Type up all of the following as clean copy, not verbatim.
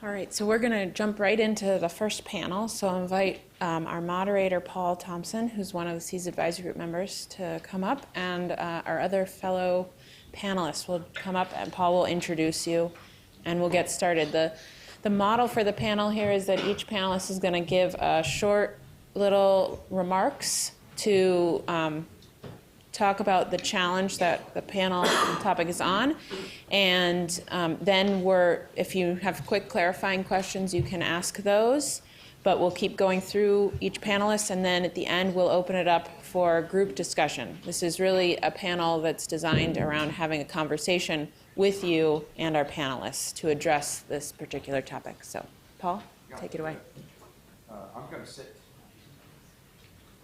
All right, so we're going to jump right into the first panel. So I'll invite our moderator, Paul Thompson, who's one of the SEAS Advisory Group members, to come up, and our other fellow panelists will come up, and Paul will introduce you, and we'll get started. The model for the panel here is that each panelist is going to give a short little remarks to talk about the challenge that the panel topic is on. And then if you have quick clarifying questions, you can ask those. But we'll keep going through each panelist, and then at the end, we'll open it up for group discussion. This is really a panel that's designed around having a conversation with you and our panelists to address this particular topic. So, Paul, take it away. I'm going to sit.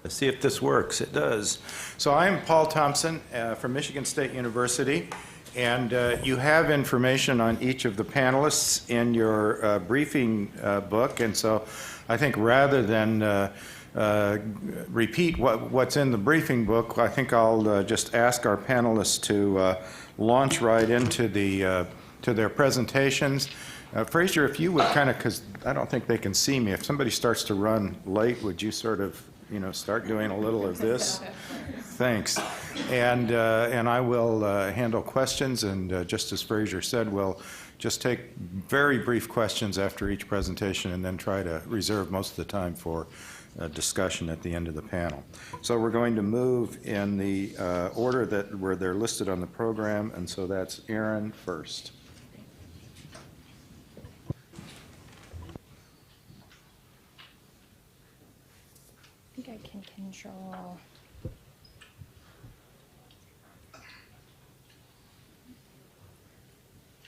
Let's see if this works. It does. So I'm Paul Thompson from Michigan State University, and you have information on each of the panelists in your briefing book. And so I think rather than repeat what's in the briefing book, I think I'll just ask our panelists to launch right into to their presentations. Fraser, if you would kind of, because I don't think they can see me, if somebody starts to run late, would you sort of start doing a little of this? Thanks. And I will handle questions, and just as Fraser said, we'll just take very brief questions after each presentation and then try to reserve most of the time for discussion at the end of the panel. So we're going to move in the order where they're listed on the program, and so that's Aaron first. I think I can control.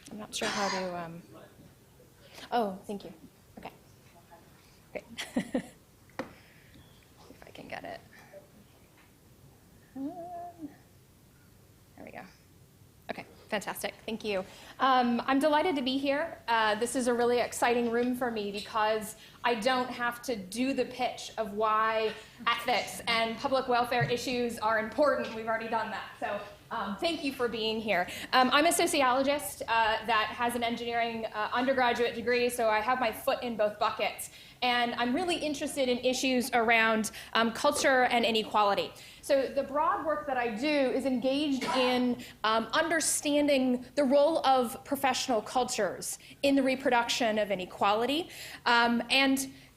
I'm not sure how to. Oh, thank you. Okay. Great. See if I can get it. There we go. Okay, fantastic. Thank you. I'm delighted to be here. This is a really exciting room for me because I don't have to do the pitch of why ethics and public welfare issues are important. We've already done that. So thank you for being here. I'm a sociologist that has an engineering undergraduate degree, so I have my foot in both buckets. And I'm really interested in issues around culture and inequality. So the broad work that I do is engaged in understanding the role of professional cultures in the reproduction of inequality. And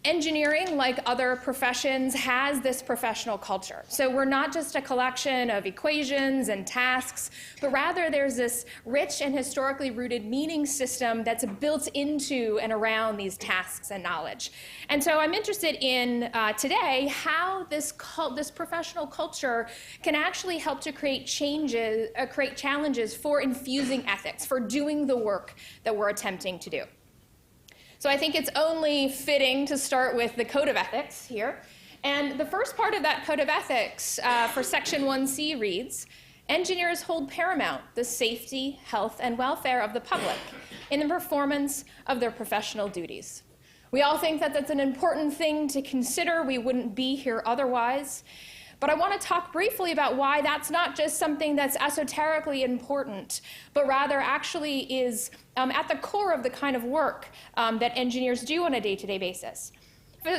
engineering, like other professions, has this professional culture. So we're not just a collection of equations and tasks, but rather there's this rich and historically rooted meaning system that's built into and around these tasks and knowledge. And so I'm interested in today how this professional culture can actually help to create challenges for infusing ethics, for doing the work that we're attempting to do. So I think it's only fitting to start with the Code of Ethics here. And the first part of that Code of Ethics for Section 1C reads, engineers hold paramount the safety, health, and welfare of the public in the performance of their professional duties. We all think that that's an important thing to consider. We wouldn't be here otherwise. But I want to talk briefly about why that's not just something that's esoterically important, but rather actually is at the core of the kind of work that engineers do on a day-to-day basis.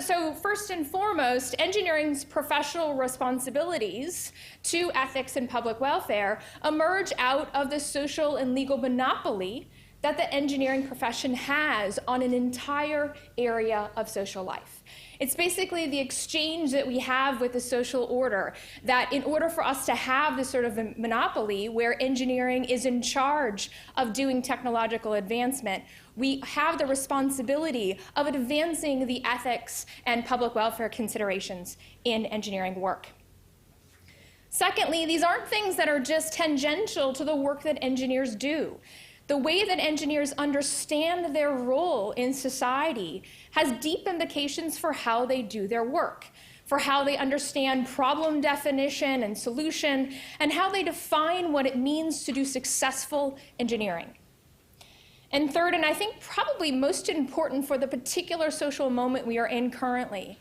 So first and foremost, engineering's professional responsibilities to ethics and public welfare emerge out of the social and legal monopoly that the engineering profession has on an entire area of social life. It's basically the exchange that we have with the social order, that in order for us to have this sort of a monopoly where engineering is in charge of doing technological advancement, we have the responsibility of advancing the ethics and public welfare considerations in engineering work. Secondly, these aren't things that are just tangential to the work that engineers do. The way that engineers understand their role in society has deep implications for how they do their work, for how they understand problem definition and solution, and how they define what it means to do successful engineering. And third, and I think probably most important for the particular social moment we are in currently,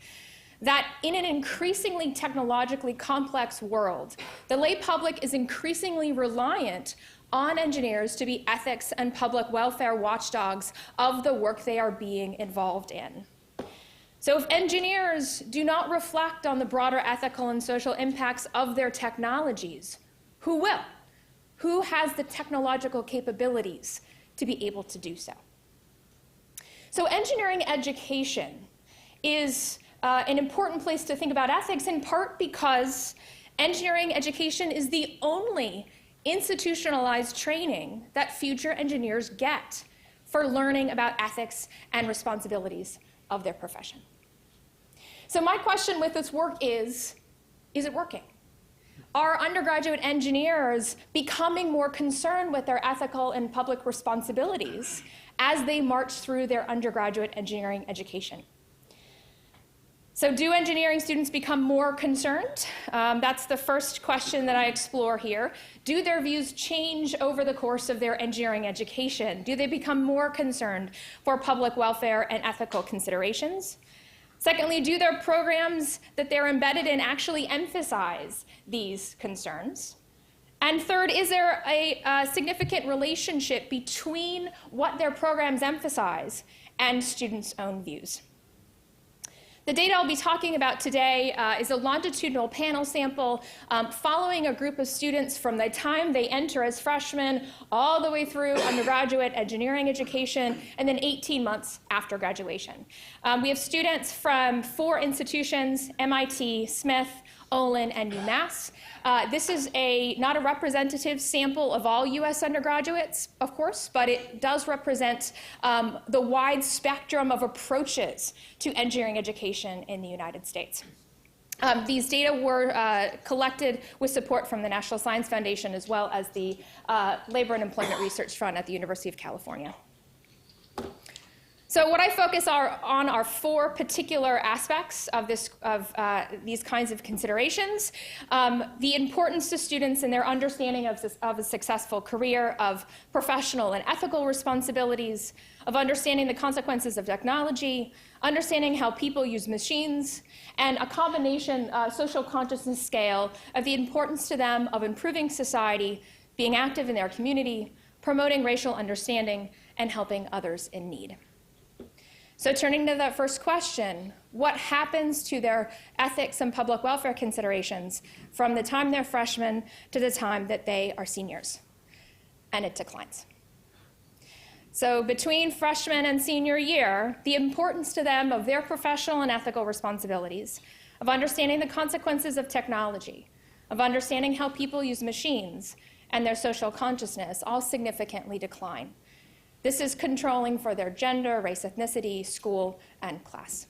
that in an increasingly technologically complex world, the lay public is increasingly reliant on engineers to be ethics and public welfare watchdogs of the work they are being involved in. So if engineers do not reflect on the broader ethical and social impacts of their technologies, who will? Who has the technological capabilities to be able to do so? So engineering education is an important place to think about ethics, in part because engineering education is the only institutionalized training that future engineers get for learning about ethics and responsibilities of their profession. So my question with this work is it working? Are undergraduate engineers becoming more concerned with their ethical and public responsibilities as they march through their undergraduate engineering education? So do engineering students become more concerned? That's the first question that I explore here. Do their views change over the course of their engineering education? Do they become more concerned for public welfare and ethical considerations? Secondly, do their programs that they're embedded in actually emphasize these concerns? And third, is there a significant relationship between what their programs emphasize and students' own views? The data I'll be talking about today is a longitudinal panel sample following a group of students from the time they enter as freshmen all the way through undergraduate engineering education and then 18 months after graduation. We have students from 4 institutions: MIT, Smith, Olin, and UMass. This is not a representative sample of all US undergraduates, of course, but it does represent the wide spectrum of approaches to engineering education in the United States. These data were collected with support from the National Science Foundation as well as the Labor and Employment Research Fund at the University of California. So what I focus on are 4 particular aspects of these kinds of considerations. The importance to students in their understanding of a successful career, of professional and ethical responsibilities, of understanding the consequences of technology, understanding how people use machines, and a combination social consciousness scale of the importance to them of improving society, being active in their community, promoting racial understanding, and helping others in need. So turning to that first question, what happens to their ethics and public welfare considerations from the time they're freshmen to the time that they are seniors? And it declines. So between freshman and senior year, the importance to them of their professional and ethical responsibilities, of understanding the consequences of technology, of understanding how people use machines, and their social consciousness all significantly decline. This is controlling for their gender, race, ethnicity, school, and class.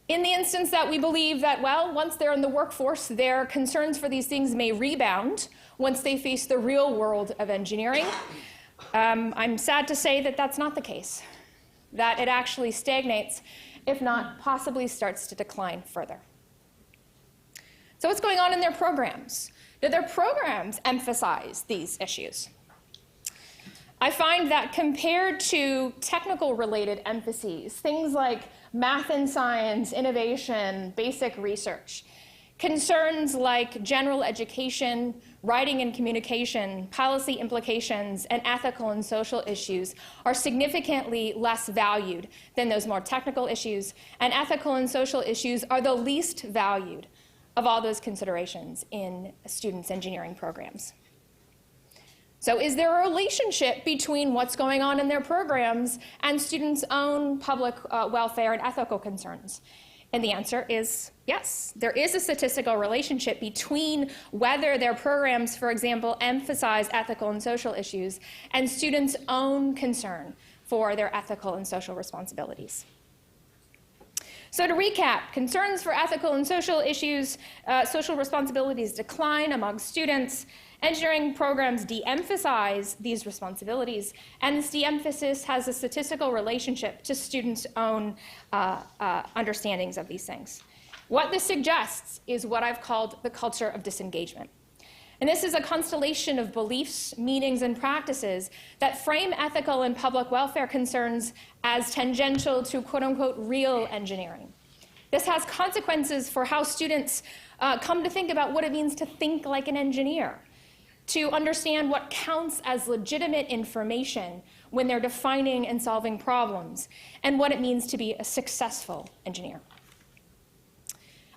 In the instance that we believe that, well, once they're in the workforce, their concerns for these things may rebound once they face the real world of engineering, I'm sad to say that that's not the case, that it actually stagnates, if not possibly starts to decline further. So what's going on in their programs? Do their programs emphasize these issues? I find that compared to technical-related emphases, things like math and science, innovation, basic research, concerns like general education, writing and communication, policy implications, and ethical and social issues are significantly less valued than those more technical issues, and ethical and social issues are the least valued of all those considerations in students' engineering programs. So is there a relationship between what's going on in their programs and students' own public welfare and ethical concerns? And the answer is yes. There is a statistical relationship between whether their programs, for example, emphasize ethical and social issues and students' own concern for their ethical and social responsibilities. So to recap, concerns for ethical and social issues, social responsibilities decline among students. Engineering programs de-emphasize these responsibilities, and this de-emphasis has a statistical relationship to students' own understandings of these things. What this suggests is what I've called the culture of disengagement. And this is a constellation of beliefs, meanings, and practices that frame ethical and public welfare concerns as tangential to quote-unquote real engineering. This has consequences for how students come to think about what it means to think like an engineer. to understand what counts as legitimate information when they're defining and solving problems, and what it means to be a successful engineer.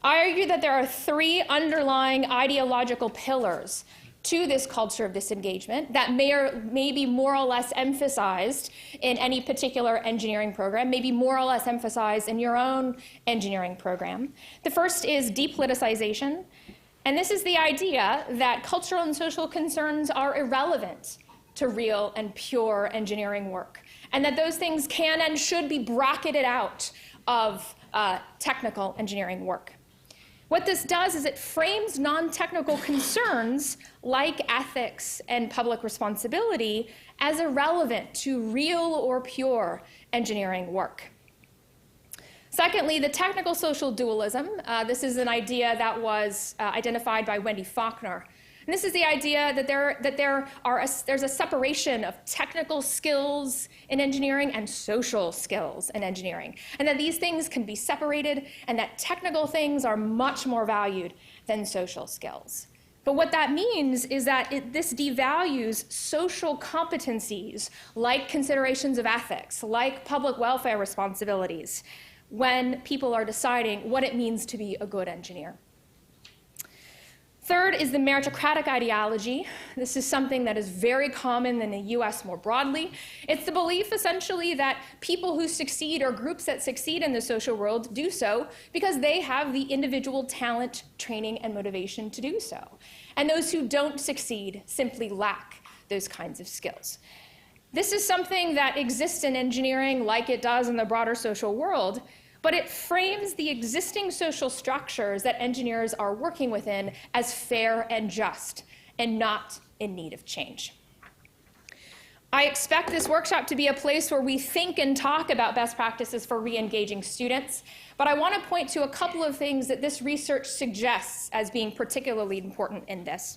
I argue that there are 3 underlying ideological pillars to this culture of disengagement that may be more or less emphasized in any particular engineering program, maybe more or less emphasized in your own engineering program. The first is depoliticization, and this is the idea that cultural and social concerns are irrelevant to real and pure engineering work, and that those things can and should be bracketed out of technical engineering work. What this does is it frames non-technical concerns like ethics and public responsibility as irrelevant to real or pure engineering work. Secondly, the technical social dualism. This is an idea that was identified by Wendy Faulkner. And this is the idea that there's a separation of technical skills in engineering and social skills in engineering, and that these things can be separated, and that technical things are much more valued than social skills. But what that means is that this devalues social competencies like considerations of ethics, like public welfare responsibilities, when people are deciding what it means to be a good engineer. Third is the meritocratic ideology. This is something that is very common in the US more broadly. It's the belief, essentially, that people who succeed or groups that succeed in the social world do so because they have the individual talent, training, and motivation to do so. And those who don't succeed simply lack those kinds of skills. This is something that exists in engineering like it does in the broader social world, but it frames the existing social structures that engineers are working within as fair and just, and not in need of change. I expect this workshop to be a place where we think and talk about best practices for re-engaging students, but I want to point to a couple of things that this research suggests as being particularly important in this.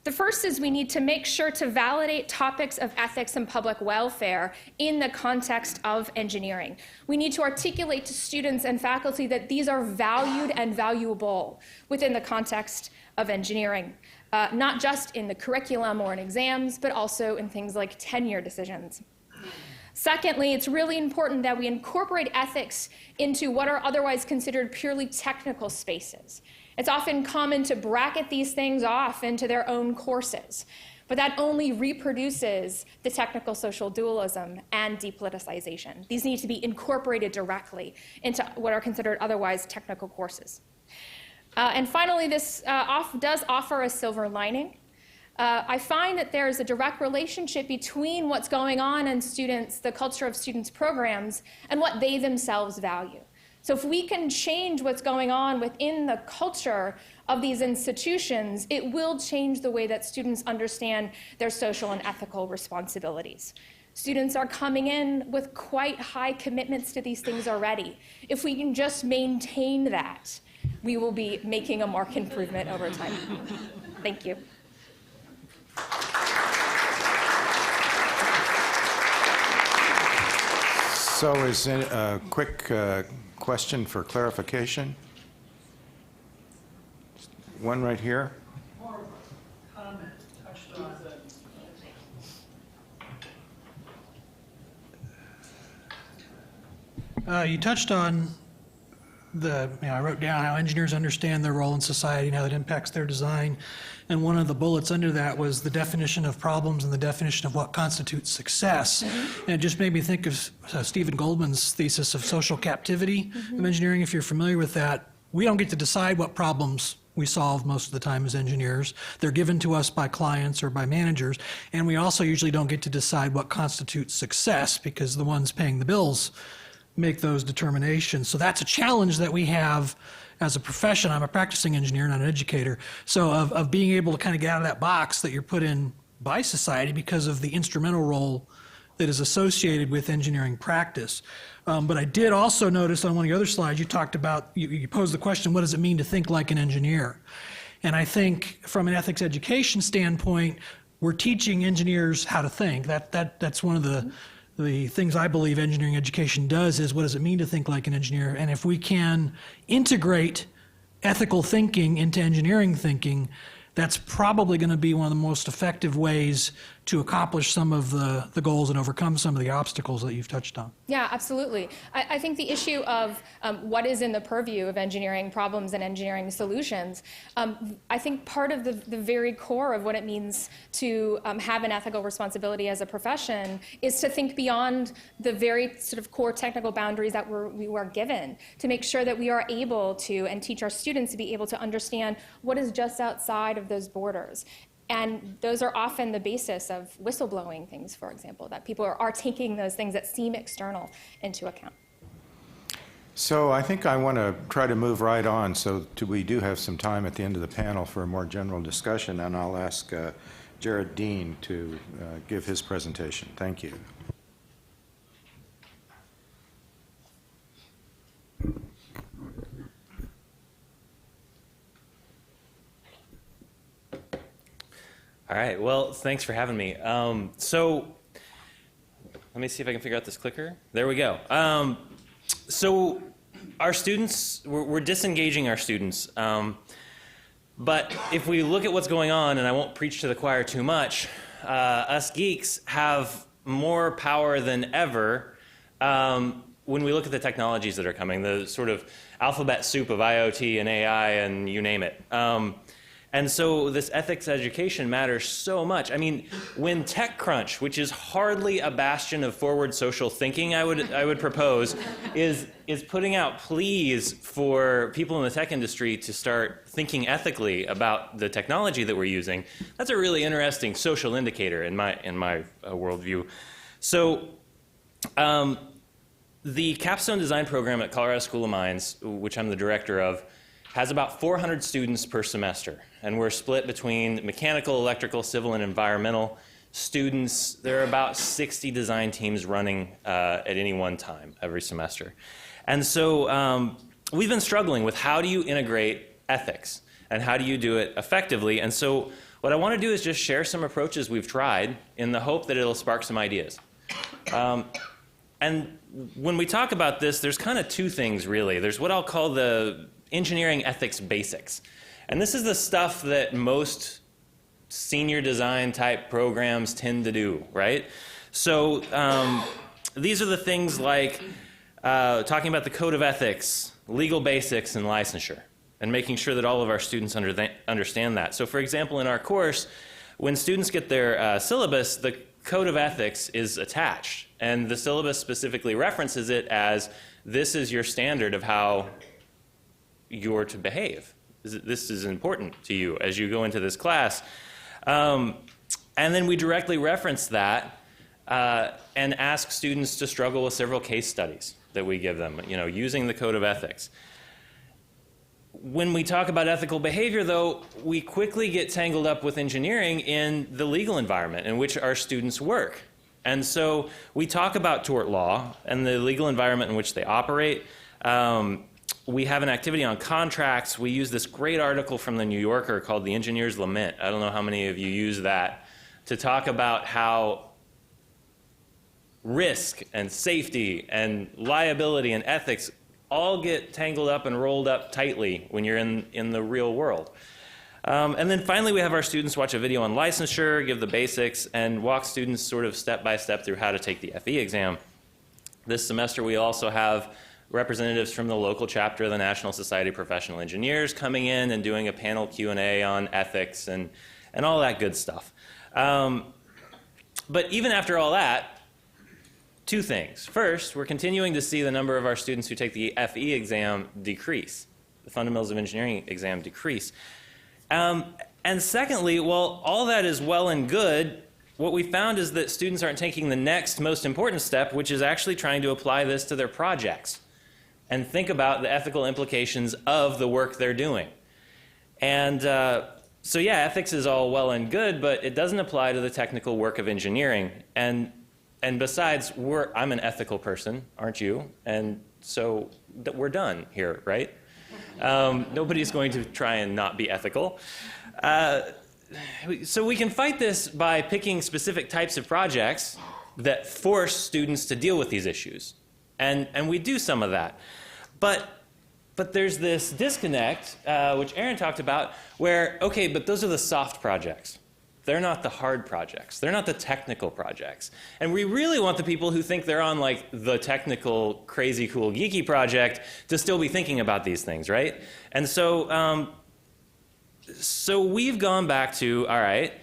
The first is we need to make sure to validate topics of ethics and public welfare in the context of engineering. We need to articulate to students and faculty that these are valued and valuable within the context of engineering, not just in the curriculum or in exams, but also in things like tenure decisions. Secondly, it's really important that we incorporate ethics into what are otherwise considered purely technical spaces. It's often common to bracket these things off into their own courses, but that only reproduces the technical social dualism and depoliticization. These need to be incorporated directly into what are considered otherwise technical courses. And finally, this does offer a silver lining. I find that there's a direct relationship between what's going on in students, the culture of students' programs, and what they themselves value. So if we can change what's going on within the culture of these institutions, it will change the way that students understand their social and ethical responsibilities. Students are coming in with quite high commitments to these things already. If we can just maintain that, we will be making a marked improvement over time. Thank you. So is it a quick question for clarification? One right here. More of a comment touched on. You touched on I wrote down how engineers understand their role in society and how that impacts their design. And one of the bullets under that was the definition of problems and the definition of what constitutes success. And it just made me think of Stephen Goldman's thesis of social captivity of engineering. If you're familiar with that, we don't get to decide what problems we solve most of the time as engineers. They're given to us by clients or by managers. And we also usually don't get to decide what constitutes success because the ones paying the bills make those determinations. So that's a challenge that we have as a profession. I'm a practicing engineer, not an educator. So of being able to kind of get out of that box that you're put in by society because of the instrumental role that is associated with engineering practice. But I did also notice on one of the other slides, you talked about, you posed the question, what does it mean to think like an engineer? And I think from an ethics education standpoint, we're teaching engineers how to think. That's one of the things I believe engineering education does is what does it mean to think like an engineer? And if we can integrate ethical thinking into engineering thinking, that's probably going to be one of the most effective ways to accomplish some of the goals and overcome some of the obstacles that you've touched on. Yeah, absolutely. I think the issue of what is in the purview of engineering problems and engineering solutions, I think part of the very core of what it means to have an ethical responsibility as a profession is to think beyond the very sort of core technical boundaries that we were given, to make sure that we are able to, and teach our students to be able to understand what is just outside of those borders. And those are often the basis of whistleblowing things, for example, that people are taking those things that seem external into account. So I think I want to try to move right on, so we do have some time at the end of the panel for a more general discussion, and I'll ask Jared Dean to give his presentation. Thank you. All right, well, thanks for having me. So let me see if I can figure out this clicker. There we go. So our students, we're disengaging our students. But if we look at what's going on, and I won't preach to the choir too much, us geeks have more power than ever when we look at the technologies that are coming, the sort of alphabet soup of IoT and AI and you name it. And so this ethics education matters so much. I mean, when TechCrunch, which is hardly a bastion of forward social thinking, I would propose, is putting out pleas for people in the tech industry to start thinking ethically about the technology that we're using, that's a really interesting social indicator in my worldview. So the capstone design program at Colorado School of Mines, which I'm the director of, has about 400 students per semester, and we're split between mechanical, electrical, civil, and environmental students. There are about 60 design teams running at any one time every semester. And so we've been struggling with how do you integrate ethics, and how do you do it effectively? And so what I want to do is just share some approaches we've tried in the hope that it'll spark some ideas. And when we talk about this, there's kind of two things, really. There's what I'll call the engineering ethics basics. And this is the stuff that most senior design type programs tend to do, right? So these are the things like talking about the code of ethics, legal basics, and licensure, and making sure that all of our students understand that. So for example, in our course, when students get their syllabus, the code of ethics is attached, and the syllabus specifically references it as this is your standard of how you're to behave. This is important to you as you go into this class. And then we directly reference that and ask students to struggle with several case studies that we give them, using the code of ethics. When we talk about ethical behavior, though, we quickly get tangled up with engineering in the legal environment in which our students work. And so we talk about tort law and the legal environment in which they operate. We have an activity on contracts. We use this great article from the New Yorker called The Engineer's Lament. I don't know how many of you use that to talk about how risk and safety and liability and ethics all get tangled up and rolled up tightly when you're in the real world. And then finally, we have our students watch a video on licensure, give the basics, and walk students sort of step by step through how to take the FE exam. This semester, we also have representatives from the local chapter of the National Society of Professional Engineers coming in and doing a panel Q&A on ethics and all that good stuff. But even after all that, two things. First, we're continuing to see the number of our students who take the FE exam decrease, the Fundamentals of Engineering exam decrease. And secondly, while all that is well and good, what we found is that students aren't taking the next most important step, which is actually trying to apply this to their projects and think about the ethical implications of the work they're doing. And so yeah, ethics is all well and good, but it doesn't apply to the technical work of engineering. And besides, I'm an ethical person, aren't you? And so we're done here, right? Nobody's going to try and not be ethical. So we can fight this by picking specific types of projects that force students to deal with these issues. And we do some of that. But but there's this disconnect, which Aaron talked about, where, okay, but those are the soft projects. They're not the hard projects. They're not the technical projects. And we really want the people who think they're on like the technical, crazy, cool, geeky project to still be thinking about these things, right? And so, so we've gone back to, all right,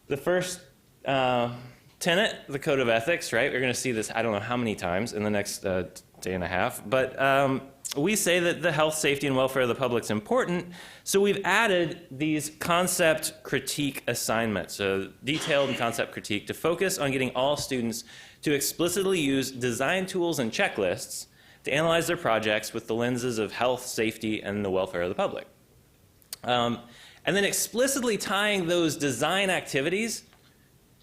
the first tenet, the code of ethics, right? We're going to see this, I don't know how many times in the next day and a half, but we say that the health, safety, and welfare of the public is important, so we've added these concept critique assignments, so detailed and concept critique, to focus on getting all students to explicitly use design tools and checklists to analyze their projects with the lenses of health, safety, and the welfare of the public. And then explicitly tying those design activities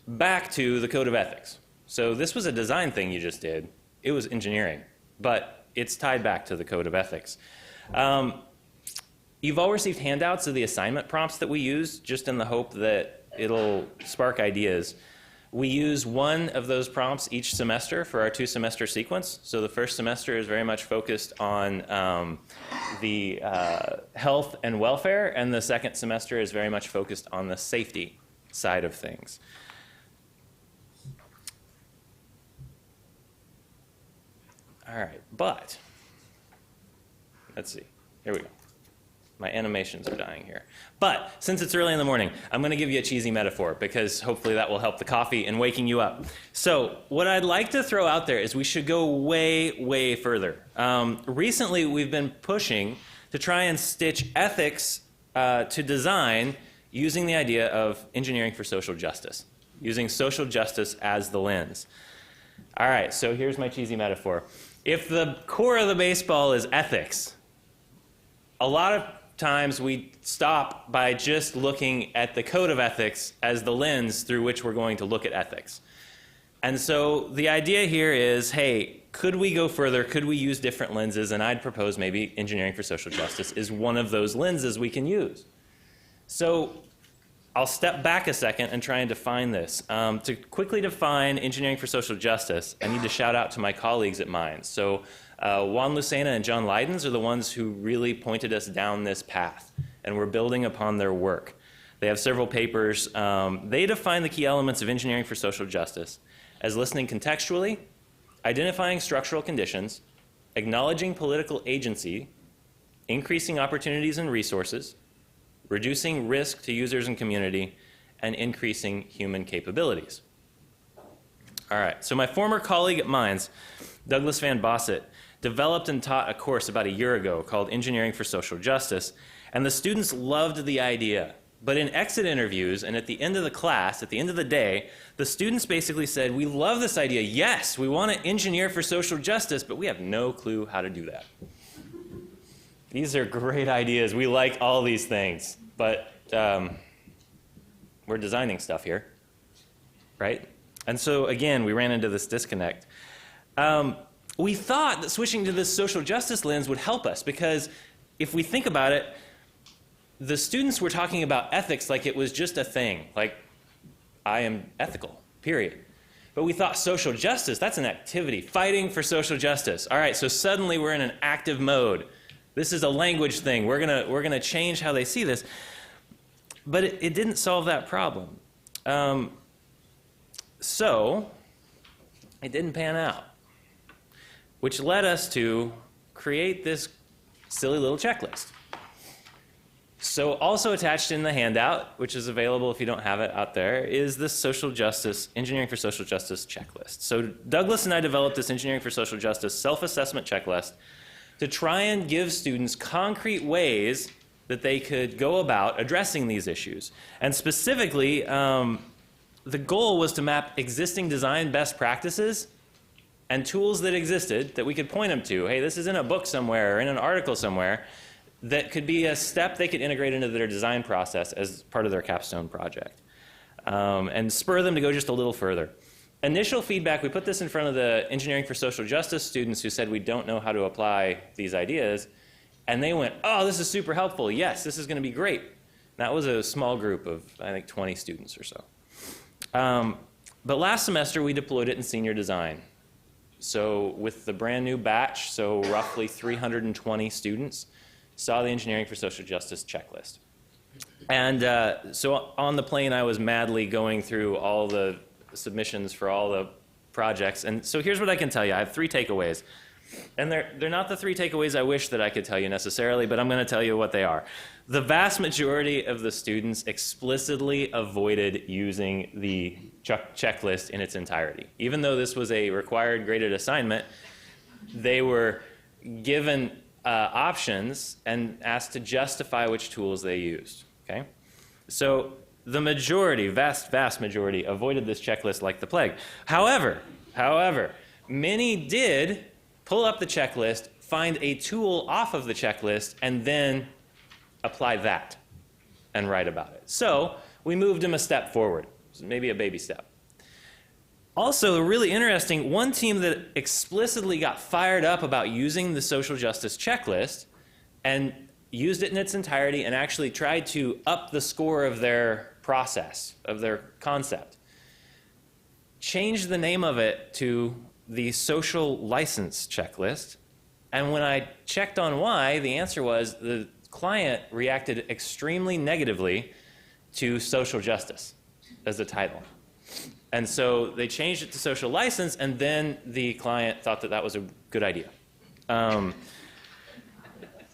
back to the code of ethics. So this was a design thing you just did. It was engineering, but it's tied back to the code of ethics. You've all received handouts of the assignment prompts that we use, just in the hope that it'll spark ideas. We use one of those prompts each semester for our 2-semester sequence. So the first semester is very much focused on the health and welfare, and the second semester is very much focused on the safety side of things. All right, but let's see. Here we go. My animations are dying here. But since it's early in the morning, I'm going to give you a cheesy metaphor because hopefully that will help the coffee in waking you up. So what I'd like to throw out there is we should go way, way further. Recently, we've been pushing to try and stitch ethics to design using the idea of engineering for social justice, using social justice as the lens. All right, so here's my cheesy metaphor. If the core of the baseball is ethics, a lot of times we stop by just looking at the code of ethics as the lens through which we're going to look at ethics. And so the idea here is, hey, could we go further? Could we use different lenses? And I'd propose maybe engineering for social justice is one of those lenses we can use. So I'll step back a second and try and define this. To quickly define engineering for social justice, I need to shout out to my colleagues at mine. So Juan Lucena and John Lydens are the ones who really pointed us down this path, and we're building upon their work. They have several papers. They define the key elements of engineering for social justice as listening contextually, identifying structural conditions, acknowledging political agency, increasing opportunities and resources, reducing risk to users and community, and increasing human capabilities. All right, so my former colleague at Mines, Douglas Van Bossett, developed and taught a course about a year ago called Engineering for Social Justice, and the students loved the idea. But in exit interviews and at the end of the class, at the end of the day, the students basically said, we love this idea. Yes, we want to engineer for social justice, but we have no clue how to do that. These are great ideas. We like all these things, but we're designing stuff here, right? And so, again, we ran into this disconnect. We thought that switching to this social justice lens would help us because if we think about it, the students were talking about ethics like it was just a thing, like I am ethical, period. But we thought social justice, that's an activity, fighting for social justice. All right, so suddenly we're in an active mode. This is a language thing. We're gonna change how they see this. But it didn't solve that problem. So it didn't pan out, which led us to create this silly little checklist. So also attached in the handout, which is available if you don't have it out there, is this social justice, engineering for social justice checklist. So Douglas and I developed this engineering for social justice self-assessment checklist to try and give students concrete ways that they could go about addressing these issues. And specifically, the goal was to map existing design best practices and tools that existed that we could point them to. Hey, this is in a book somewhere or in an article somewhere that could be a step they could integrate into their design process as part of their capstone project and spur them to go just a little further. Initial feedback, we put this in front of the engineering for social justice students who said we don't know how to apply these ideas, and they went, oh, this is super helpful. Yes, this is going to be great. That was a small group of, I think, 20 students or so. But last semester, we deployed it in senior design. So with the brand new batch, so roughly 320 students, saw the Engineering for Social Justice checklist. And so on the plane, I was madly going through all the submissions for all the projects. And so here's what I can tell you. I have 3 takeaways. And they're not the 3 takeaways I wish that I could tell you necessarily, but I'm going to tell you what they are. The vast majority of the students explicitly avoided using the checklist in its entirety. Even though this was a required graded assignment, they were given options and asked to justify which tools they used. Okay? So the majority, vast majority, avoided this checklist like the plague. However, many did pull up the checklist, find a tool off of the checklist, and then apply that and write about it. So we moved them a step forward, maybe a baby step. Also, really interesting, one team that explicitly got fired up about using the social justice checklist and used it in its entirety and actually tried to up the score of their process, of their concept, changed the name of it to the social license checklist. And when I checked on why, the answer was the client reacted extremely negatively to social justice as the title. And so they changed it to social license, and then the client thought that that was a good idea.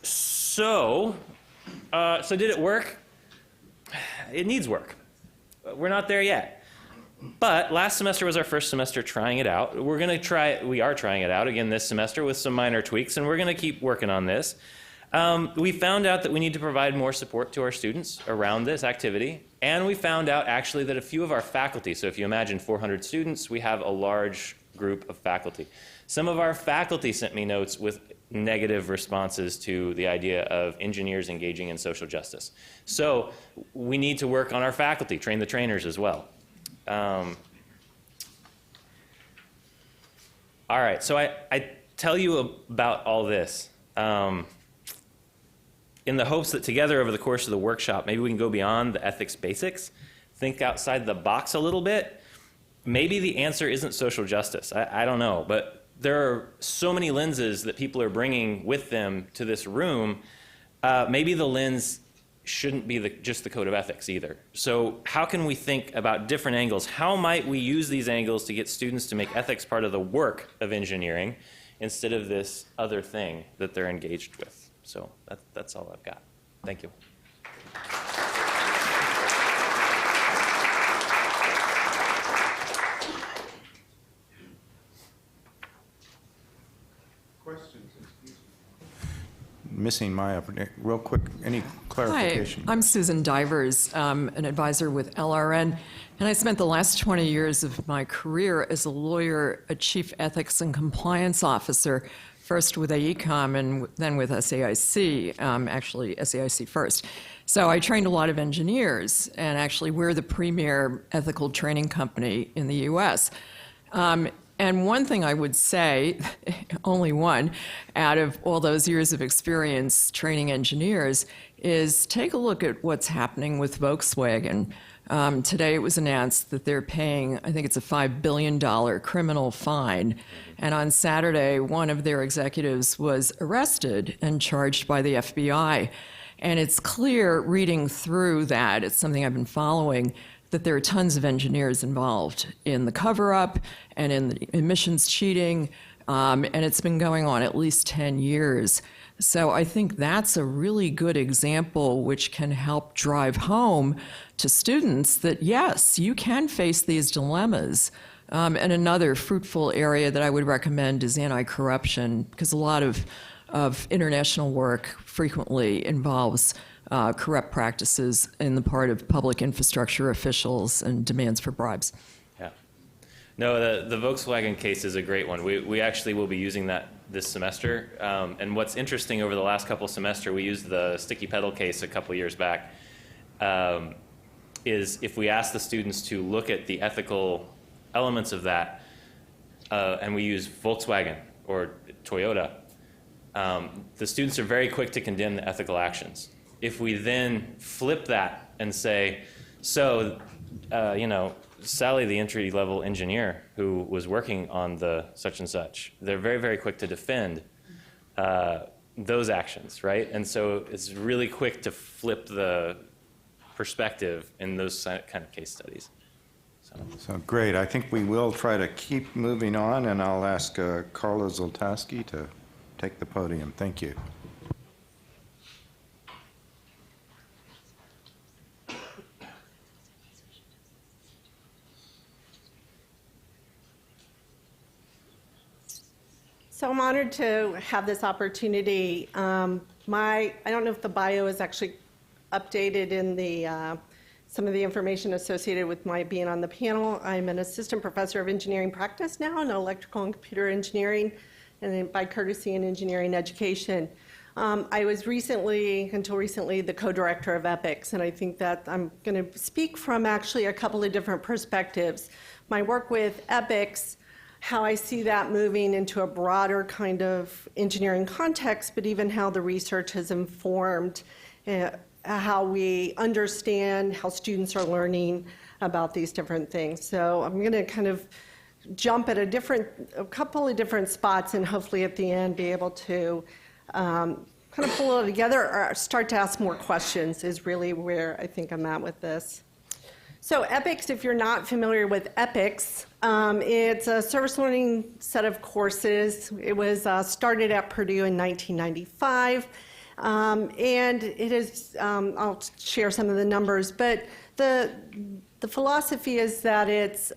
So did it work? It needs work. We're not there yet. But last semester was our first semester trying it out. We are trying it out again this semester with some minor tweaks, and we're going to keep working on this. We found out that we need to provide more support to our students around this activity, and we found out actually that a few of our faculty, so if you imagine 400 students, we have a large group of faculty. Some of our faculty sent me notes with negative responses to the idea of engineers engaging in social justice. So we need to work on our faculty, train the trainers as well. All right, so I tell you about all this in the hopes that together over the course of the workshop, maybe we can go beyond the ethics basics, think outside the box a little bit. Maybe the answer isn't social justice. I don't know, but there are so many lenses that people are bringing with them to this room. Maybe the lens shouldn't be just the code of ethics either. So how can we think about different angles? How might we use these angles to get students to make ethics part of the work of engineering instead of this other thing that they're engaged with? So that's all I've got. Thank you. Questions? Missing my opportunity. Real quick, any clarification? Hi, I'm Susan Divers, an advisor with LRN, and I spent the last 20 years of my career as a lawyer, a chief ethics and compliance officer, first with AECOM and then with SAIC, actually SAIC first. So I trained a lot of engineers, and actually we're the premier ethical training company in the US. And one thing I would say, only one, out of all those years of experience training engineers, is take a look at what's happening with Volkswagen. Today it was announced that they're paying, I think it's a $5 billion criminal fine. And on Saturday, one of their executives was arrested and charged by the FBI. And it's clear reading through that, it's something I've been following, that there are tons of engineers involved in the cover-up and in the emissions cheating, and it's been going on at least 10 years. So I think that's a really good example which can help drive home to students that, yes, you can face these dilemmas. And another fruitful area that I would recommend is anti-corruption, because a lot of international work frequently involves corrupt practices in the part of public infrastructure officials and demands for bribes. Yeah. No, the Volkswagen case is a great one. We actually will be using that this semester. And what's interesting, over the last couple semesters, we used the sticky pedal case a couple years back, is if we ask the students to look at the ethical elements of that, and we use Volkswagen or Toyota, the students are very quick to condemn the ethical actions. If we then flip that and say, so, Sally, the entry-level engineer who was working on the such and such. They're very, very quick to defend those actions, right? And so it's really quick to flip the perspective in those kind of case studies. So great. I think we will try to keep moving on, and I'll ask Carla Zoltowski to take the podium. Thank you. So I'm honored to have this opportunity. I don't know if the bio is actually updated in the some of the information associated with my being on the panel. I'm an assistant professor of engineering practice now in electrical and computer engineering, and then by courtesy in engineering education. I was until recently, the co-director of EPICS, and I think that I'm going to speak from actually a couple of different perspectives. My work with EPICS, how I see that moving into a broader kind of engineering context, but even how the research has informed how we understand how students are learning about these different things. So I'm going to kind of jump at a couple of different spots, and hopefully at the end be able to kind of pull it together or start to ask more questions is really where I think I'm at with this. So EPICS, if you're not familiar with EPICS, it's a service learning set of courses. It was started at Purdue in 1995, and it is, I'll share some of the numbers, but the philosophy is that it's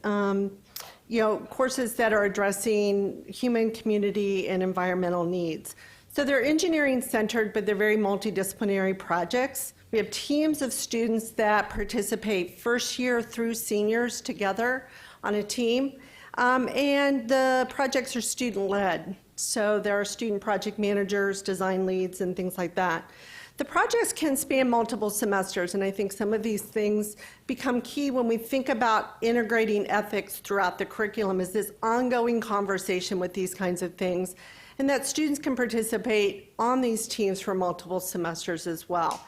courses that are addressing human, community, and environmental needs. So they're engineering centered, but they're very multidisciplinary projects. We have teams of students that participate first year through seniors together on a team. And the projects are student-led. So there are student project managers, design leads, and things like that. The projects can span multiple semesters, and I think some of these things become key when we think about integrating ethics throughout the curriculum, is this ongoing conversation with these kinds of things, and that students can participate on these teams for multiple semesters as well.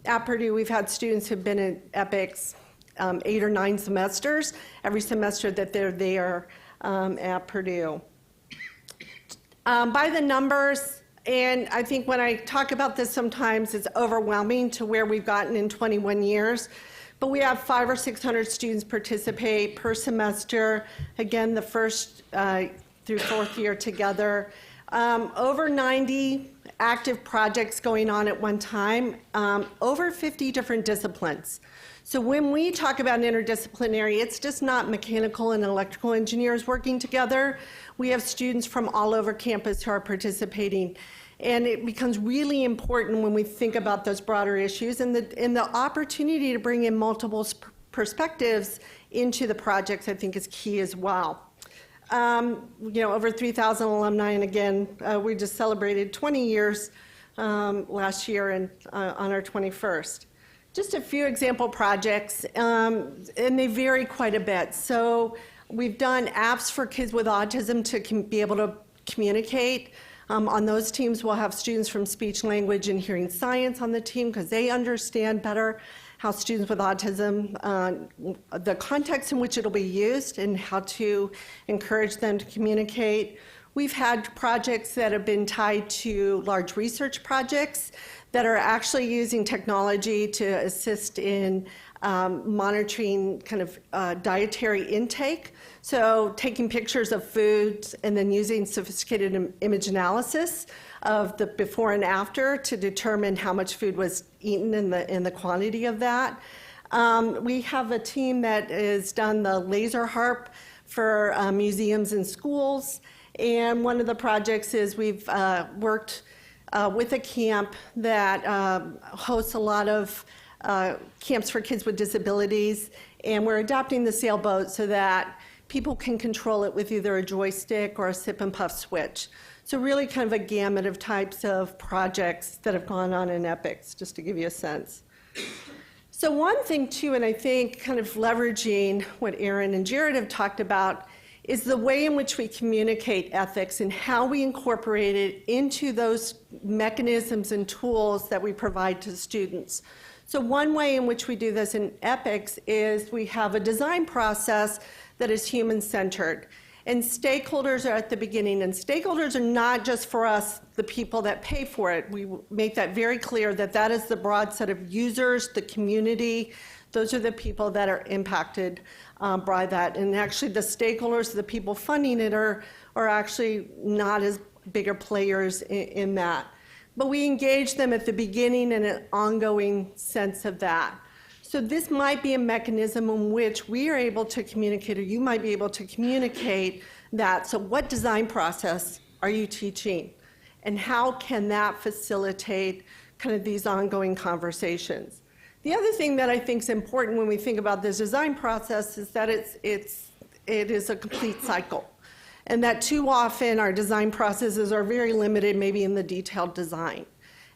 At Purdue, we've had students who've been in EPICS 8 or 9 semesters, every semester that they're there at Purdue. By the numbers, and I think when I talk about this sometimes it's overwhelming to where we've gotten in 21 years, but we have 500 or 600 students participate per semester, again, the first through 4th year together. Over 90 active projects going on at one time, over 50 different disciplines. So when we talk about interdisciplinary, it's just not mechanical and electrical engineers working together. We have students from all over campus who are participating. And it becomes really important when we think about those broader issues, and the opportunity to bring in multiple perspectives into the projects, I think, is key as well. Over 3,000 alumni, and again, we just celebrated 20 years last year and on our 21st. Just a few example projects, and they vary quite a bit. So we've done apps for kids with autism to be able to communicate. On those teams, we'll have students from speech, language, and hearing science on the team because they understand better how students with autism, the context in which it'll be used and how to encourage them to communicate. We've had projects that have been tied to large research projects that are actually using technology to assist in monitoring kind of dietary intake. So taking pictures of foods and then using sophisticated image analysis of the before and after to determine how much food was eaten and the quantity of that. We have a team that has done the laser harp for museums and schools. And one of the projects is we've worked with a camp that hosts a lot of camps for kids with disabilities, and we're adopting the sailboat so that people can control it with either a joystick or a sip and puff switch. So really kind of a gamut of types of projects that have gone on in EPICS, just to give you a sense. So one thing too, and I think kind of leveraging what Aaron and Jared have talked about, is the way in which we communicate ethics and how we incorporate it into those mechanisms and tools that we provide to students. So one way in which we do this in EPICS is we have a design process that is human-centered. And stakeholders are at the beginning, and stakeholders are not just for us, the people that pay for it. We make that very clear that that is the broad set of users, the community. Those are the people that are impacted by that. And actually the stakeholders, the people funding it are actually not as bigger players in that. But we engage them at the beginning in an ongoing sense of that. So this might be a mechanism in which we are able to communicate, or you might be able to communicate that. So what design process are you teaching? And how can that facilitate kind of these ongoing conversations? The other thing that I think is important when we think about this design process is that it is a complete cycle. And that too often our design processes are very limited, maybe in the detailed design.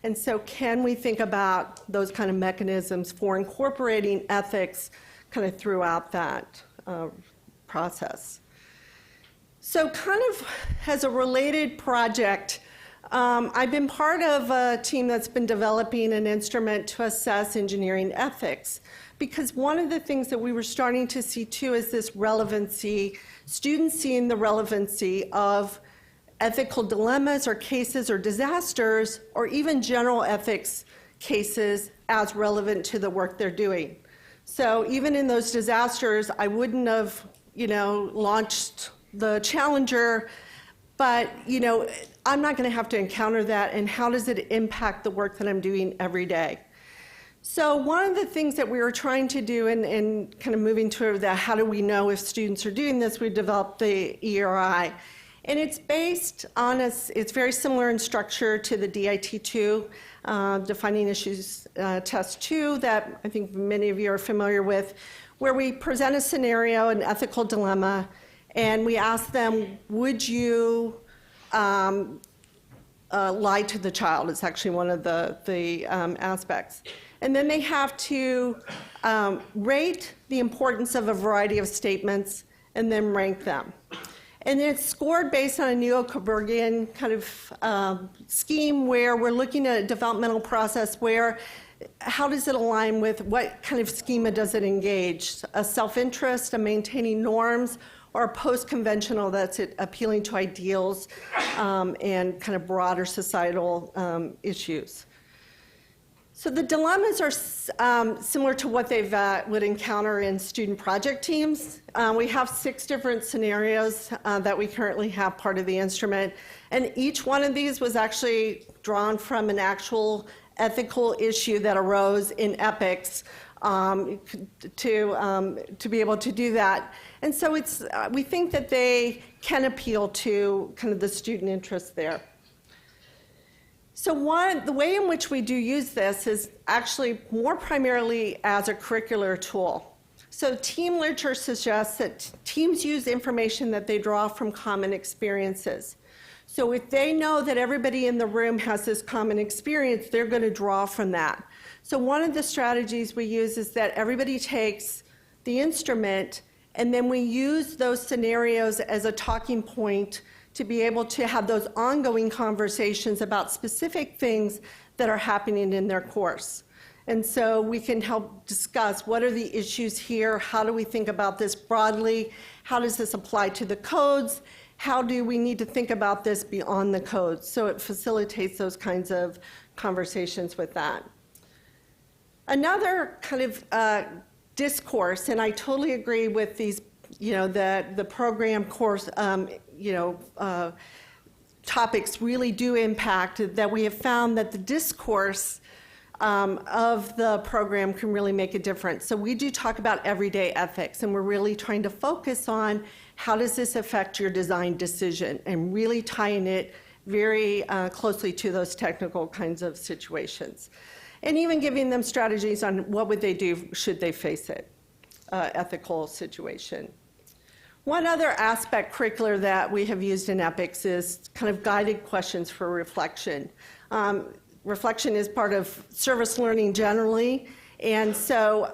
And so can we think about those kind of mechanisms for incorporating ethics kind of throughout that process? So kind of as a related project, I've been part of a team that's been developing an instrument to assess engineering ethics, because one of the things that we were starting to see too is this relevancy, students seeing the relevancy of ethical dilemmas or cases or disasters, or even general ethics cases as relevant to the work they're doing. So even in those disasters, I wouldn't have, launched the Challenger, but, I'm not going to have to encounter that, and how does it impact the work that I'm doing every day? So one of the things that we were trying to do, and kind of moving to the how do we know if students are doing this, we developed the ERI. And it's based on it's very similar in structure to the DIT2, Defining Issues Test 2, that I think many of you are familiar with, where we present a scenario, an ethical dilemma, and we ask them, would you lie to the child? It's actually one of the aspects. And then they have to rate the importance of a variety of statements and then rank them. And it's scored based on a neo-Kobergian kind of scheme where we're looking at a developmental process where how does it align with what kind of schema does it engage? A self-interest, a maintaining norms, or a post-conventional that's appealing to ideals and kind of broader societal issues. So the dilemmas are similar to what they would encounter in student project teams. We have 6 different scenarios that we currently have part of the instrument, and each one of these was actually drawn from an actual ethical issue that arose in EPICS to be able to do that. And so we think that they can appeal to kind of the student interest there. So the way in which we do use this is actually more primarily as a curricular tool. So team literature suggests that teams use information that they draw from common experiences. So if they know that everybody in the room has this common experience, they're going to draw from that. So one of the strategies we use is that everybody takes the instrument and then we use those scenarios as a talking point to be able to have those ongoing conversations about specific things that are happening in their course. And so we can help discuss what are the issues here, how do we think about this broadly, how does this apply to the codes, how do we need to think about this beyond the codes? So it facilitates those kinds of conversations with that. Another kind of discourse, and I totally agree with these, the program course, topics really do impact, that we have found that the discourse of the program can really make a difference. So we do talk about everyday ethics, and we're really trying to focus on how does this affect your design decision, and really tying it very closely to those technical kinds of situations. And even giving them strategies on what would they do should they face it, ethical situation. One other aspect curricular that we have used in EPICS is kind of guided questions for reflection. Reflection is part of service learning generally, and so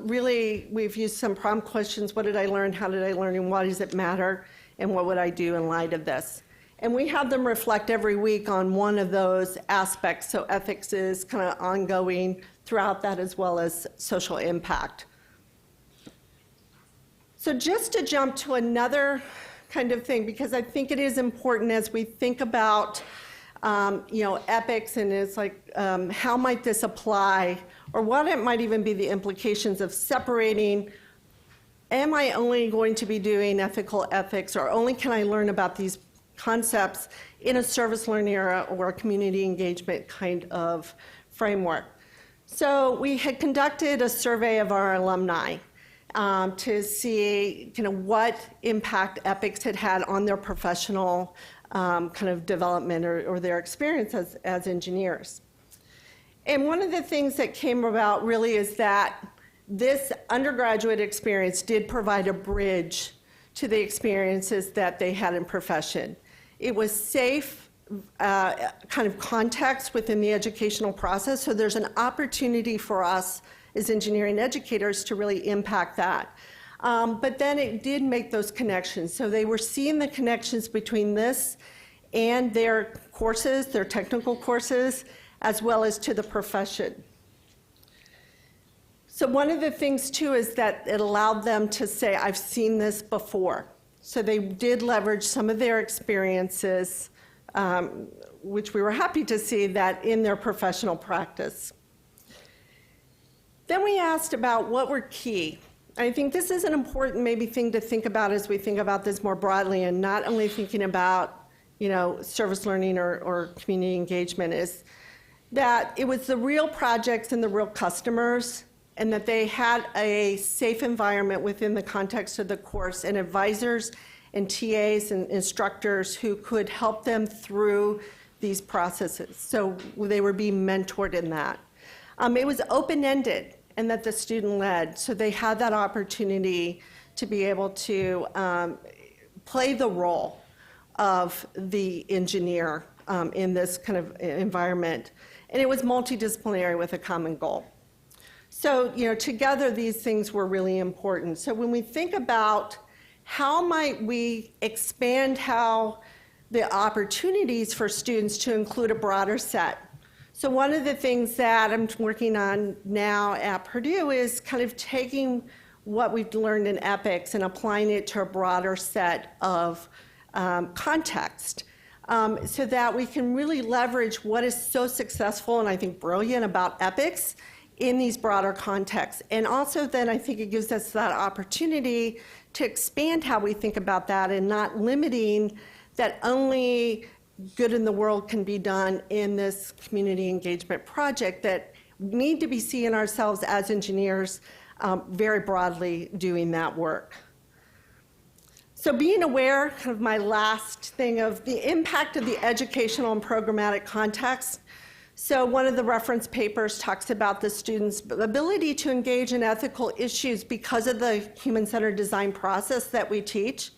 really we've used some prompt questions. What did I learn? How did I learn? And why does it matter? And what would I do in light of this? And we have them reflect every week on one of those aspects. So ethics is kind of ongoing throughout that, as well as social impact. So just to jump to another kind of thing, because I think it is important as we think about ethics, and it's like, how might this apply, or what it might even be the implications of separating, am I only going to be doing ethical ethics, or only can I learn about these concepts in a service learning or a community engagement kind of framework? So we had conducted a survey of our alumni to see what impact ethics had had on their professional kind of development or their experience as engineers. And one of the things that came about really is that this undergraduate experience did provide a bridge to the experiences that they had in profession. It was safe kind of context within the educational process, so there's an opportunity for us as engineering educators to really impact that. But then it did make those connections. So they were seeing the connections between this and their courses, their technical courses, as well as to the profession. So one of the things too is that it allowed them to say, I've seen this before. So they did leverage some of their experiences, which we were happy to see that in their professional practice. Then we asked about what were key. I think this is an important maybe thing to think about as we think about this more broadly, and not only thinking about service learning or community engagement, is that it was the real projects and the real customers, and that they had a safe environment within the context of the course, and advisors and TAs and instructors who could help them through these processes. So they were being mentored in that. It was open-ended, and that the student led, so they had that opportunity to be able to play the role of the engineer in this kind of environment. And it was multidisciplinary with a common goal. So, together these things were really important. So when we think about how might we expand how the opportunities for students to include a broader set. So one of the things that I'm working on now at Purdue is kind of taking what we've learned in ethics and applying it to a broader set of context, so that we can really leverage what is so successful and I think brilliant about ethics in these broader contexts. And also then I think it gives us that opportunity to expand how we think about that, and not limiting that only good in the world can be done in this community engagement project, that we need to be seeing ourselves as engineers very broadly doing that work. So being aware, kind of my last thing, of the impact of the educational and programmatic context. So one of the reference papers talks about the students' ability to engage in ethical issues because of the human-centered design process that we teach.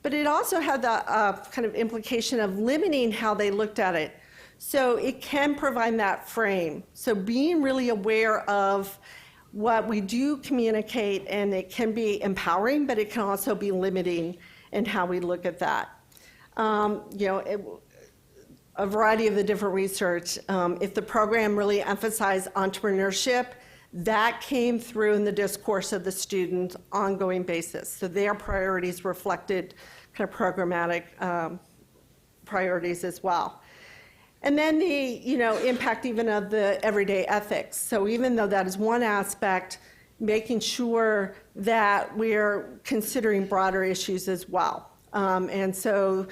But it also had the kind of implication of limiting how they looked at it. So it can provide that frame. So being really aware of what we do communicate, and it can be empowering, but it can also be limiting in how we look at that. A variety of the different research, if the program really emphasized entrepreneurship, that came through in the discourse of the student ongoing basis. So their priorities reflected kind of programmatic priorities as well. And then the impact even of the everyday ethics. So even though that is one aspect, making sure that we're considering broader issues as well. And so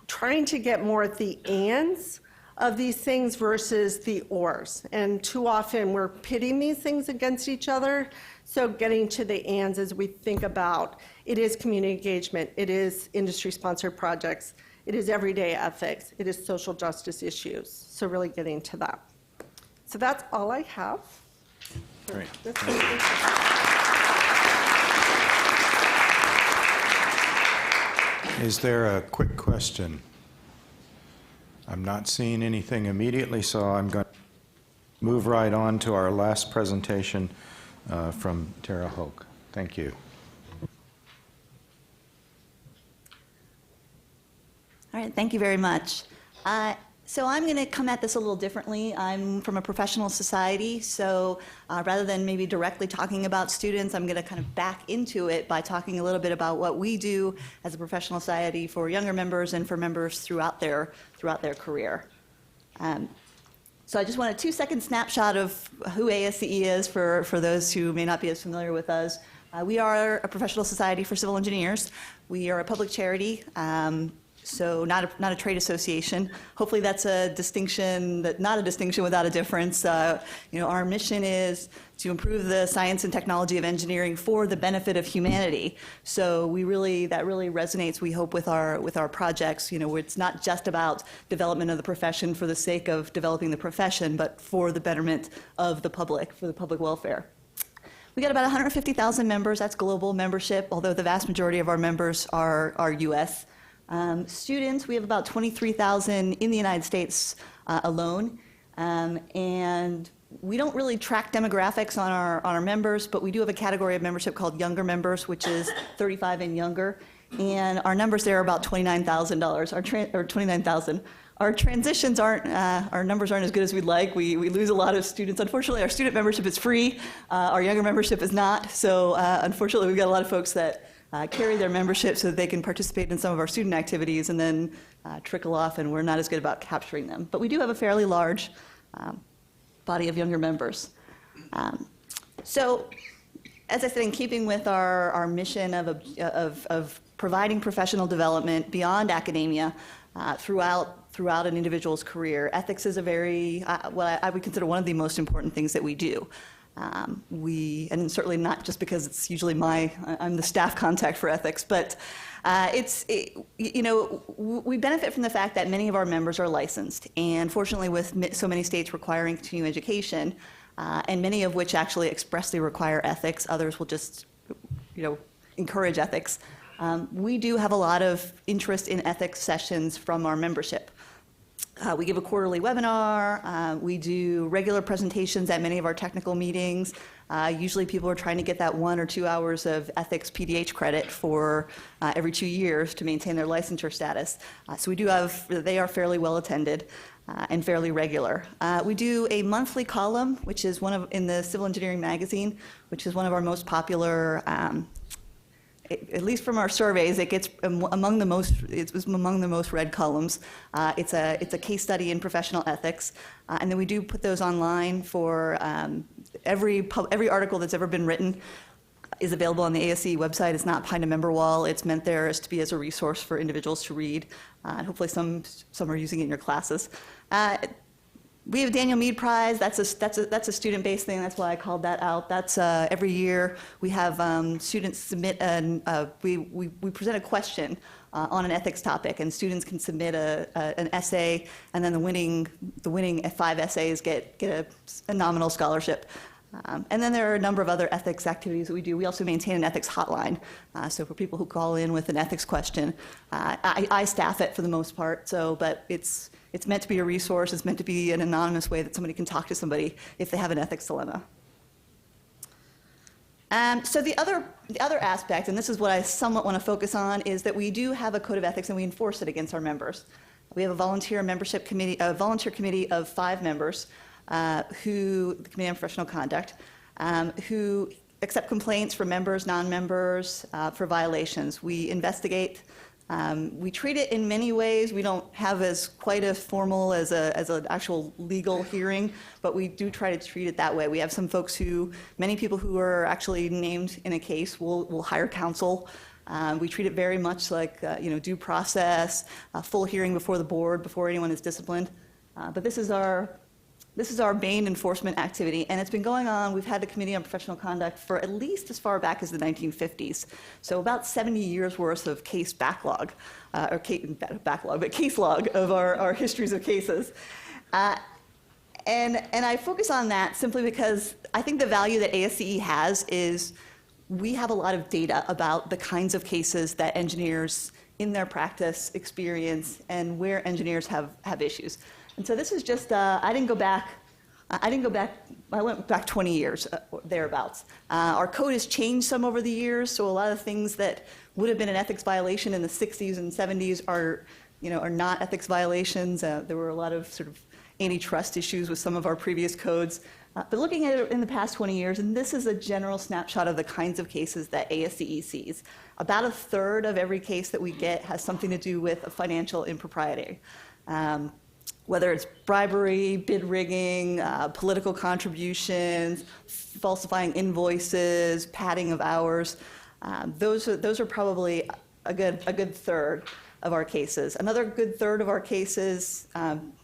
trying to get more at the ands of these things versus the ors. And too often we're pitting these things against each other. So getting to the ands as we think about, it is community engagement, it is industry-sponsored projects, it is everyday ethics, it is social justice issues. So really getting to that. So that's all I have. Great. Is there a quick question? I'm not seeing anything immediately, so I'm going to move right on to our last presentation from Tara Hoke. Thank you. All right, thank you very much. So I'm going to come at this a little differently. I'm from a professional society, so rather than maybe directly talking about students, I'm going to kind of back into it by talking a little bit about what we do as a professional society for younger members and for members throughout their career. So I just want a 2-second snapshot of who ASCE is for those who may not be as familiar with us. We are a professional society for civil engineers. We are a public charity. So not a trade association. Hopefully that's a distinction, not a distinction without a difference. Our mission is to improve the science and technology of engineering for the benefit of humanity. So that really resonates, we hope, with our projects. Where it's not just about development of the profession for the sake of developing the profession, but for the betterment of the public, for the public welfare. We got about 150,000 members. That's global membership, although the vast majority of our members are U.S. Students, we have about 23,000 in the United States alone, and we don't really track demographics on our members, but we do have a category of membership called younger members, which is 35 and younger, and our numbers there are about $29,000. Our transitions our numbers aren't as good as we'd like. We lose a lot of students. Unfortunately, our student membership is free. Our younger membership is not. So unfortunately, we've got a lot of folks that carry their membership so that they can participate in some of our student activities and then trickle off, and we're not as good about capturing them. But we do have a fairly large body of younger members. So, as I said, in keeping with our mission of providing professional development beyond academia throughout an individual's career, ethics is a very, what I would consider one of the most important things that we do. And certainly not just because it's usually I'm the staff contact for ethics, but we benefit from the fact that many of our members are licensed, and fortunately with so many states requiring continuing education, and many of which actually expressly require ethics, others will just, encourage ethics. We do have a lot of interest in ethics sessions from our membership. We give a quarterly webinar. We do regular presentations at many of our technical meetings. Usually people are trying to get that 1 or 2 hours of ethics PDH credit for every 2 years to maintain their licensure status. So they are fairly well attended and fairly regular. We do a monthly column, which is in the Civil Engineering Magazine, which is one of our most popular, at least from our surveys, it gets among the most read columns. It's a case study in professional ethics, and then we do put those online for every article that's ever been written is available on the ASCE website. It's not behind a member wall. It's meant there as to be as a resource for individuals to read, and hopefully some are using it in your classes. We have a Daniel Meade Prize. That's a student-based thing. That's why I called that out. That's every year we have students submit we present a question on an ethics topic, and students can submit an essay, and then the winning 5 essays get a nominal scholarship. And then there are a number of other ethics activities that we do. We also maintain an ethics hotline. So for people who call in with an ethics question, I staff it for the most part. But it's meant to be a resource. It's meant to be an anonymous way that somebody can talk to somebody if they have an ethics dilemma. So the other aspect, and this is what I somewhat want to focus on, is that we do have a code of ethics and we enforce it against our members. We have a volunteer committee of 5 members. The Committee on Professional Conduct, who accept complaints from members, non-members, for violations. We investigate. We treat it in many ways. We don't have quite as formal as an actual legal hearing, but we do try to treat it that way. We have many people who are actually named in a case will hire counsel. We treat it very much like due process, a full hearing before the board before anyone is disciplined. But this is our main enforcement activity, and it's been going on. We've had the Committee on Professional Conduct for at least as far back as the 1950s, so about 70 years worth of case backlog, but case log of our histories of cases. And I focus on that simply because I think the value that ASCE has is we have a lot of data about the kinds of cases that engineers in their practice experience and where engineers have issues. And so this is just, I went back 20 years, thereabouts. Our code has changed some over the years, so a lot of things that would have been an ethics violation in the 60s and 70s are not ethics violations. There were a lot of sort of antitrust issues with some of our previous codes. But looking at it in the past 20 years, and this is a general snapshot of the kinds of cases that ASCE sees. About a third of every case that we get has something to do with a financial impropriety. Whether it's bribery, bid rigging, political contributions, falsifying invoices, padding of hours. Those are probably a good third of our cases. Another good third of our cases,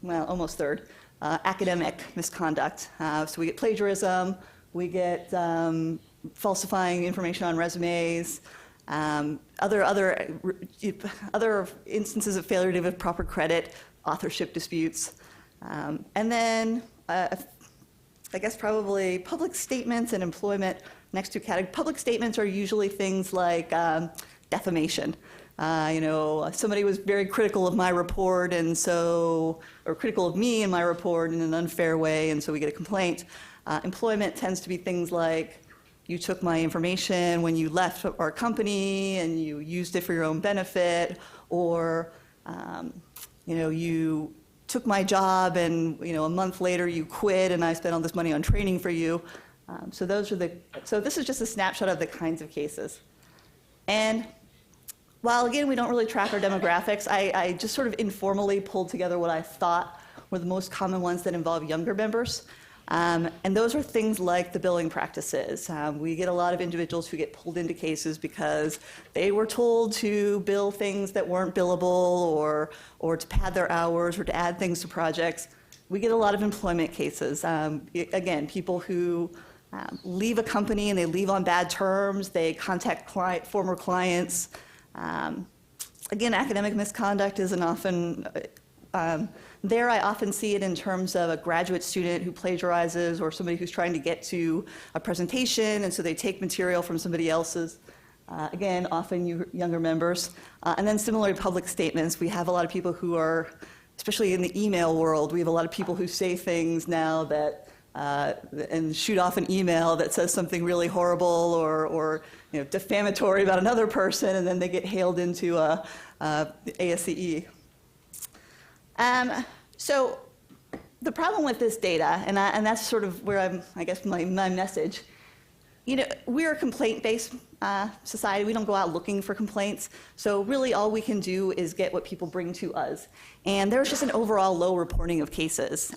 well, almost third, academic misconduct. So we get plagiarism, we get falsifying information on resumes, other instances of failure to give proper credit, authorship disputes, and then I guess probably public statements and employment. Next two categories. Public statements are usually things like defamation. Somebody was very critical of my report, or critical of me and my report in an unfair way, and so we get a complaint. Employment tends to be things like, you took my information when you left our company and you used it for your own benefit, or you took my job and a month later you quit and I spent all this money on training for you. So this is just a snapshot of the kinds of cases. And while again we don't really track our demographics, I just sort of informally pulled together what I thought were the most common ones that involve younger members. And those are things like the billing practices. We get a lot of individuals who get pulled into cases because they were told to bill things that weren't billable, or to pad their hours, or to add things to projects. We get a lot of employment cases. Again, people who leave a company and they leave on bad terms, they contact former clients. Again, academic misconduct isn't often there. I often see it in terms of a graduate student who plagiarizes, or somebody who's trying to get to a presentation, and so they take material from somebody else's. Again, often younger members. And then similarly, public statements. We have a lot of people who are, especially in the email world, we have a lot of people who say things now that, and shoot off an email that says something really horrible or defamatory about another person, and then they get hailed into ASCE. So the problem with this data, and that's sort of where I guess my message, we're a complaint-based society. We don't go out looking for complaints. So really all we can do is get what people bring to us. And there's just an overall low reporting of cases.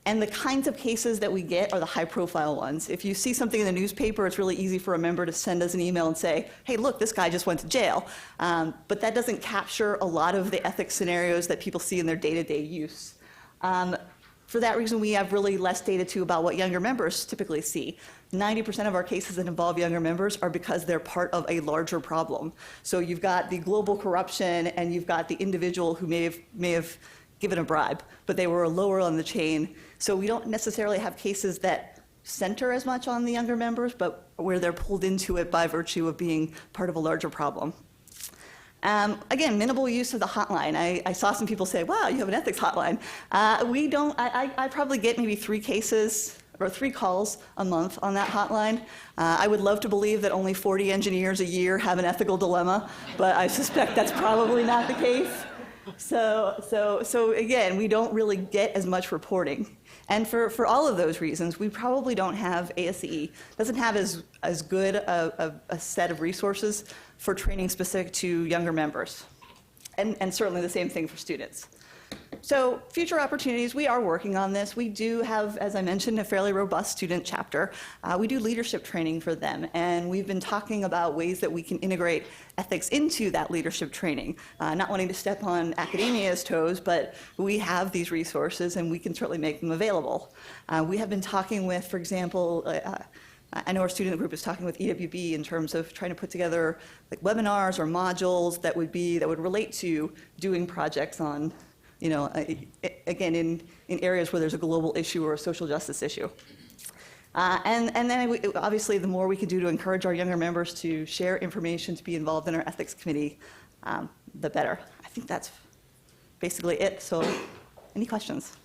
And the kinds of cases that we get are the high-profile ones. If you see something in the newspaper, it's really easy for a member to send us an email and say, hey, look, this guy just went to jail. But that doesn't capture a lot of the ethics scenarios that people see in their day-to-day use. For that reason, we have really less data, too, about what younger members typically see. 90% of our cases that involve younger members are because they're part of a larger problem. So you've got the global corruption, and you've got the individual who may have given a bribe, but they were lower on the chain. So we don't necessarily have cases that center as much on the younger members, but where they're pulled into it by virtue of being part of a larger problem. Again, minimal use of the hotline. I saw some people say, wow, you have an ethics hotline. We don't. I probably get maybe 3 cases or 3 calls a month on that hotline. I would love to believe that only 40 engineers a year have an ethical dilemma, but I suspect that's probably not the case. So again, we don't really get as much reporting. And for all of those reasons, we probably don't have, ASCE doesn't have as good a set of resources for training specific to younger members. And certainly the same thing for students. So future opportunities, we are working on this. We do have, as I mentioned, a fairly robust student chapter. We do leadership training for them, and we've been talking about ways that we can integrate ethics into that leadership training. Not wanting to step on academia's toes, but we have these resources and we can certainly make them available. We have been talking with, for example, I know our student group is talking with EWB in terms of trying to put together like webinars or modules that would relate to doing projects on, again, in areas where there's a global issue or a social justice issue. And then obviously the more we can do to encourage our younger members to share information, to be involved in our ethics committee, the better. I think that's basically it. So any questions?